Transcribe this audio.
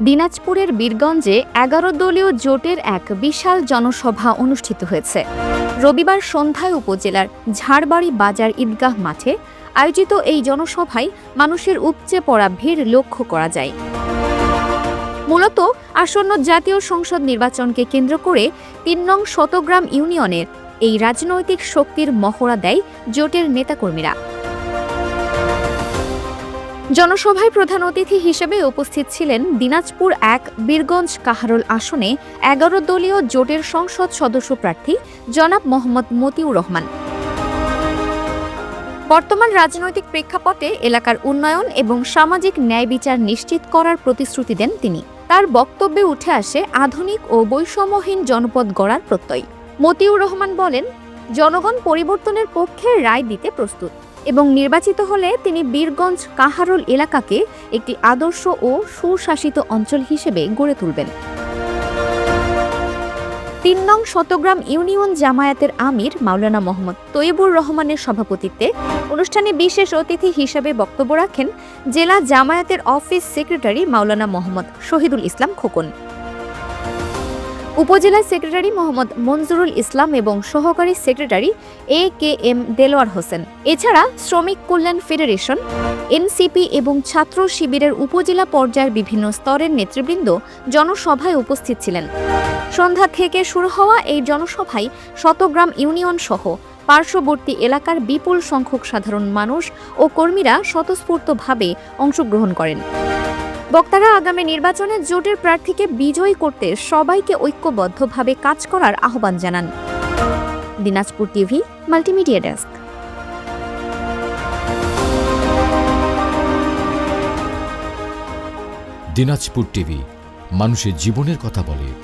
দিনাজপুরের বীরগঞ্জে ১১ দলীয় জোটের এক বিশাল জনসভা অনুষ্ঠিত হয়েছে। রবিবার সন্ধ্যায় উপজেলার ঝাড়বাড়ি বাজার ঈদগাহ মাঠে আয়োজিত এই জনসভায় মানুষের উপচে পড়া ভিড় লক্ষ্য করা যায়। মূলত আসন্ন জাতীয় সংসদ নির্বাচনকে কেন্দ্র করে ৩ নং শতগ্রাম ইউনিয়নের এই রাজনৈতিক শক্তির মহড়া দেয় জোটের নেতাকর্মীরা। জনসভায় প্রধান অতিথি হিসেবে উপস্থিত ছিলেন দিনাজপুর ১ বীরগঞ্জ কাহারোল আসনে ১১ দলীয় জোটের সংসদ সদস্য প্রার্থী জনাব মোহাম্মদ মতিউর রহমান। বর্তমান রাজনৈতিক প্রেক্ষাপটে এলাকার উন্নয়ন এবং সামাজিক ন্যায় বিচার নিশ্চিত করার প্রতিশ্রুতি দেন তিনি। তার বক্তব্যে উঠে আসে আধুনিক ও বৈষম্যহীন জনপদ গড়ার প্রত্যয়। মতিউর রহমান বলেন, জনগণ পরিবর্তনের পক্ষে রায় দিতে প্রস্তুত এবং নির্বাচিত হলে তিনি বীরগঞ্জ কাহারোল এলাকাকে একটি আদর্শ ও সুশাসিত অঞ্চল হিসেবে গড়ে তুলবেন। ৩ নং শতগ্রাম ইউনিয়ন জামায়াতের আমির মাওলানা মোহাম্মদ তৈয়বুর রহমানের সভাপতিত্বে অনুষ্ঠানে বিশেষ অতিথি হিসেবে বক্তব্য রাখেন জেলা জামায়াতের অফিস সেক্রেটারি মাওলানা মোহাম্মদ শহীদুল ইসলাম খোকন, উপজেলা সেক্রেটারি মোহাম্মদ মনজুরুল ইসলাম এবং সহকারী সেক্রেটারি AKM দেলোয়ার হোসেন। এছাড়া শ্রমিক কল্যাণ ফেডারেশন, এনসিপি এবং ছাত্র শিবিরের উপজেলা পর্যায়ের বিভিন্ন স্তরের নেতৃবৃন্দ জনসভায় উপস্থিত ছিলেন। সন্ধ্যা থেকে শুরু হওয়া এই জনসভায় শতগ্রাম ইউনিয়ন সহ পার্শ্ববর্তী এলাকার বিপুল সংখ্যক সাধারণ মানুষ ও কর্মীরা স্বতঃস্ফূর্তভাবে অংশগ্রহণ করেন। বক্তারা আগামী নির্বাচনে জোটের প্রার্থীকে বিজয়ী করতে সবাইকে ঐক্যবদ্ধভাবে কাজ করার আহ্বান জানান। Dinajpur TV multimedia desk. Dinajpur TV মানুষের জীবনের কথা বলে।